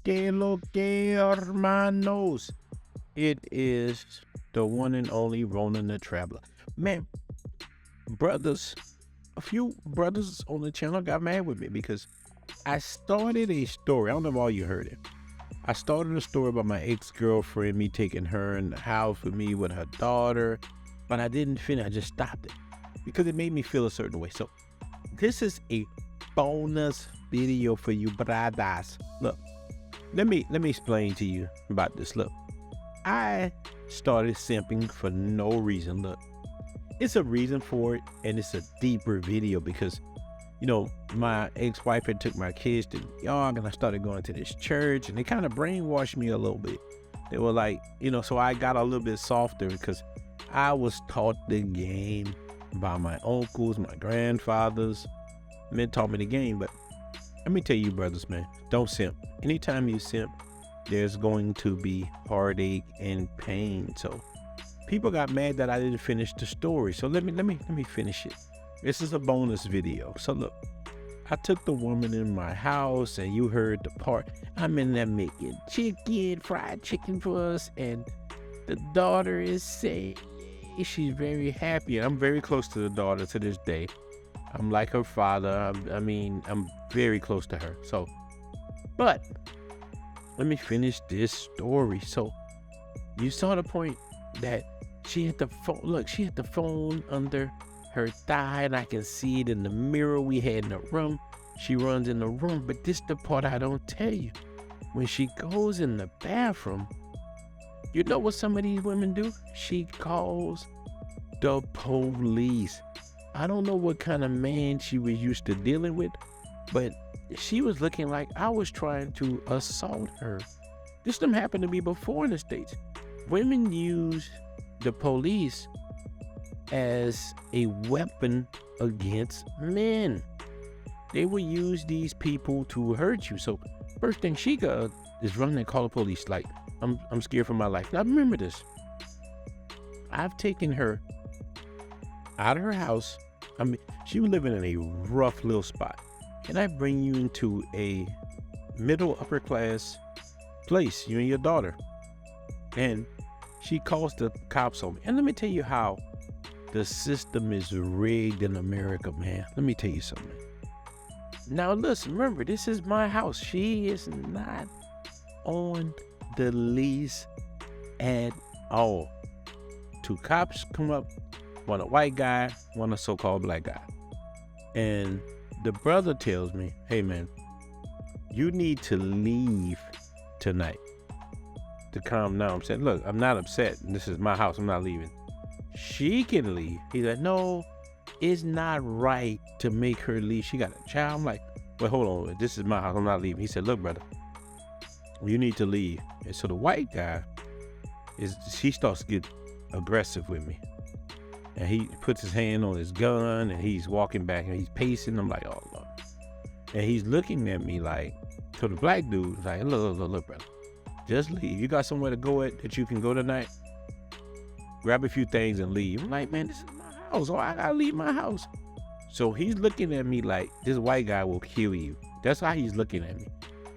que lo que, hermanos? It is the one and only Ronan the Traveler. Man, brothers, a few brothers on the channel got mad with me because I started a story. I don't know if all you heard it. I started a story about my ex-girlfriend, me taking her in the house with me with her daughter, but I didn't finish. I just stopped it because it made me feel a certain way. So this is a bonus video for you brothers. Look, let me explain to you about this. Look, I started simping for no reason. Look, it's a reason for it, and it's a deeper video because, you know, my ex-wife had took my kids to young, and I started going to this church, and they kind of brainwashed me a little bit. They were like, you know, so I got a little bit softer because I was taught the game by my uncles, my grandfathers. Men taught me the game, but let me tell you, brothers, man, don't simp. Anytime you simp, there's going to be heartache and pain. So people got mad that I didn't finish the story. So let me finish it. This is a bonus video. So look, I took the woman in my house, and you heard the part. I'm in there making fried chicken for us, and the daughter is saying she's very happy, and I'm very close to the daughter to this day. I'm like her father. I'm very close to her. So, but let me finish this story. So you saw the point that she had the phone. Look, she had the phone under her thigh, and I can see it in the mirror we had in the room. She runs in the room, but this the part I don't tell you. When she goes in the bathroom, you know what some of these women do? She calls the police. I don't know what kind of man she was used to dealing with, but she was looking like I was trying to assault her. This done happened to me before in the States. Women use the police as a weapon against men. They will use these people to hurt you. So first thing she got is run and call the police like, I'm scared for my life. Now remember this. I've taken her out of her house. I mean, she was living in a rough little spot. And I bring you into a middle upper class place, you and your daughter. And she calls the cops on me. And let me tell you how the system is rigged in America, man. Let me tell you something. Now listen, remember, this is my house. She is not on the lease at all. Two cops come up, one a white guy, one a so-called black guy. And the brother tells me, hey man, you need to leave tonight. To calm down. I'm saying, look, I'm not upset. This is my house. I'm not leaving. She can leave. He's like, no, it's not right to make her leave. She got a child. I'm like, wait, hold on. This is my house. I'm not leaving. He said, look, brother, you need to leave. And so the white guy he starts to get aggressive with me. And he puts his hand on his gun, and he's walking back, and he's pacing. I'm like, oh, Lord. And he's looking at me like, so the black dude's like, look, brother, just leave. You got somewhere to go at that you can go tonight? Grab a few things and leave. I'm like, man, this is my house. I gotta leave my house. So he's looking at me like this white guy will kill you. That's how he's looking at me.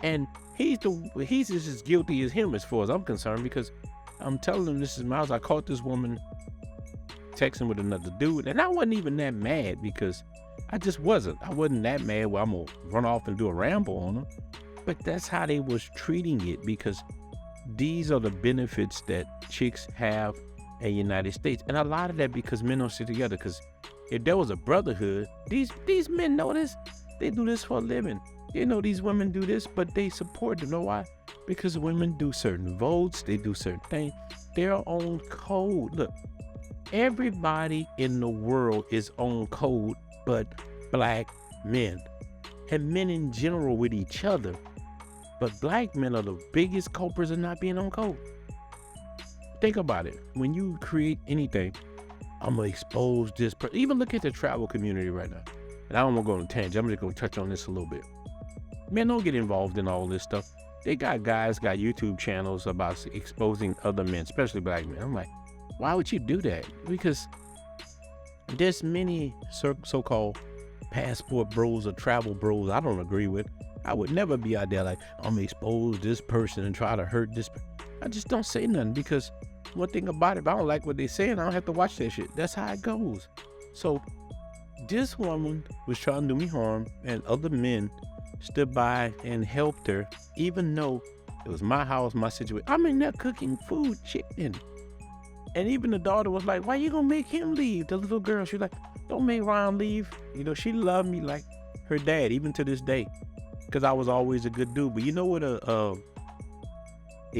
And he's just as guilty as him as far as I'm concerned, because I'm telling him this is my house. I caught this woman texting with another dude, and I wasn't even that mad because I wasn't that mad where I'm gonna run off and do a ramble on them. But that's how they was treating it, because these are the benefits that chicks have in the United States. And a lot of that because men don't sit together, because if there was a brotherhood, these men know this. They do this for a living. They know these women do this, but they support them. You know why? Because women do certain votes, they do certain things, their own code. Look, everybody in the world is on code but black men, and men in general with each other. But black men are the biggest culprits of not being on code. Think about it. When you create anything, I'm gonna expose this person. Even look at the travel community right now. And I don't want to go on a tangent. I'm just gonna touch on this a little bit. Men don't get involved in all this stuff. They got guys got YouTube channels about exposing other men, especially black men. I'm like, why would you do that? Because there's many so-called passport bros or travel bros I don't agree with. I would never be out there like, I'm gonna expose this person and try to hurt this. I just don't say nothing, because one thing about it, if I don't like what they saying, I don't have to watch that shit. That's how it goes. So this woman was trying to do me harm, and other men stood by and helped her, even though it was my house, my situation. I'm in there cooking food, chicken. And even the daughter was like, why you gonna make him leave? The little girl, she was like, don't make Ron leave. You know, she loved me like her dad, even to this day, because I was always a good dude. But you know what a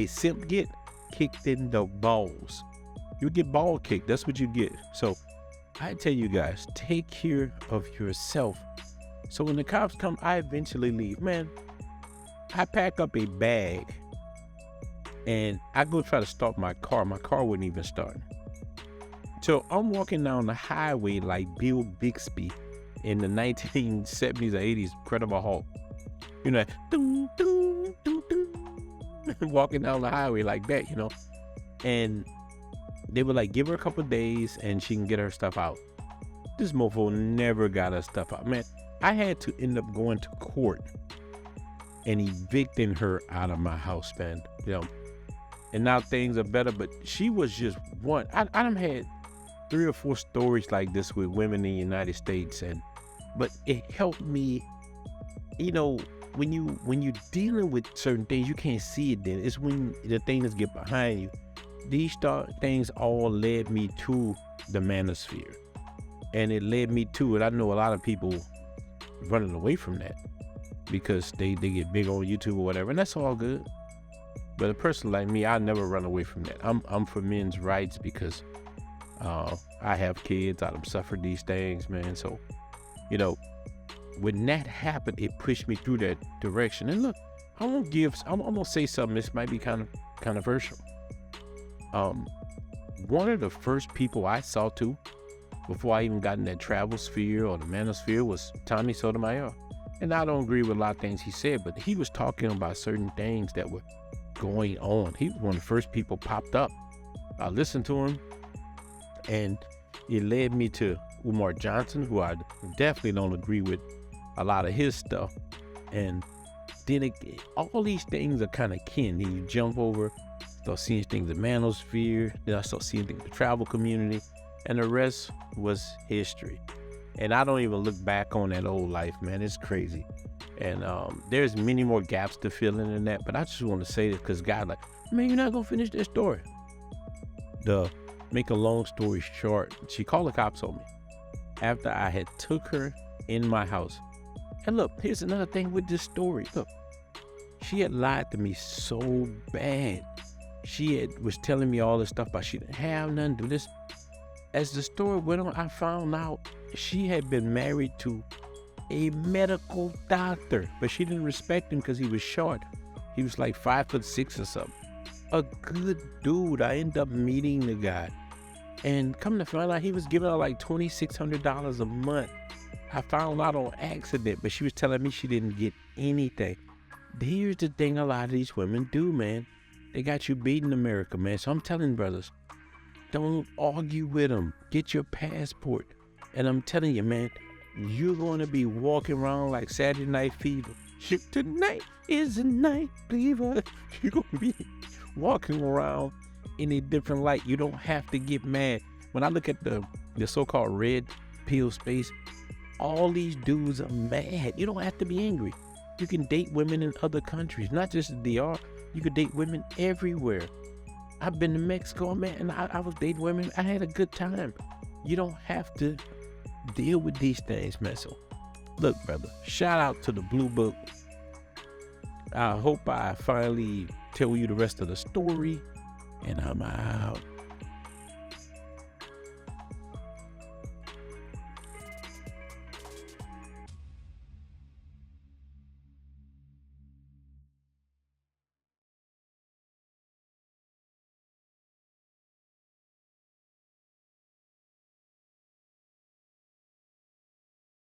simp get? Kicked in the balls. You get ball kicked. That's what you get. So I tell you guys, take care of yourself. So when the cops come, I eventually leave. Man, I pack up a bag and I go try to start my car. My car wouldn't even start. So I'm walking down the highway like Bill Bixby in the 1970s or 80s, Incredible Hulk. You know, doo, doo, doo, doo. Walking down the highway like that, you know. And they were like, give her a couple of days and she can get her stuff out. This mofo never got her stuff out. Man, I had to end up going to court and evicting her out of my house, man. You know, and now things are better, but she was just one. I done had 3 or 4 stories like this with women in the United States, but it helped me. You know, when you're dealing with certain things, you can't see it then. It's when the things get behind you. These things all led me to the manosphere, and it led me to it. I know a lot of people running away from that because they get big on YouTube or whatever, and that's all good. But a person like me, I never run away from that. I'm for men's rights because I have kids. I've suffered these things, man. So, you know, when that happened, it pushed me through that direction. And look, I'm gonna say something. This might be kind of controversial. One of the first people I saw too, before I even got in that travel sphere or the manosphere, was Tommy Sotomayor. And I don't agree with a lot of things he said, but he was talking about certain things that were going on. He was one of the first people popped up. I listened to him, and it led me to Umar Johnson, who I definitely don't agree with a lot of his stuff. And then all these things are kind of kin. Then you jump over, start seeing things in manosphere, then I start seeing things in the travel community, and the rest was history. And I don't even look back on that old life, man. It's crazy. And there's many more gaps to fill in that, but I just want to say this because God, like, man, you're not gonna finish this story. To make a long story short, she called the cops on me after I had took her in my house. And look, here's another thing with this story. Look, she had lied to me so bad. She was telling me all this stuff about she didn't have nothing, do this. As the story went on, I found out she had been married to a medical doctor, but she didn't respect him because he was short. He was like 5'6" or something. A good dude. I ended up meeting the guy, and come to find out, he was giving her like $2,600 a month. I found out on accident, but she was telling me she didn't get anything. Here's the thing a lot of these women do, man. They got you beating America, man. So I'm telling brothers, don't argue with them. Get your passport. And I'm telling you, man, you're going to be walking around like Saturday Night Fever. Tonight is a night fever. You're going to be walking around in a different light. You don't have to get mad. When I look at the so-called red pill space, all these dudes are mad. You don't have to be angry. You can date women in other countries, not just the DR. You could date women everywhere. I've been to Mexico, man, and I was dating women. I had a good time. You don't have to deal with these things, man. So, look, brother, shout out to the Blue Book. I hope I finally tell you the rest of the story, and I'm out.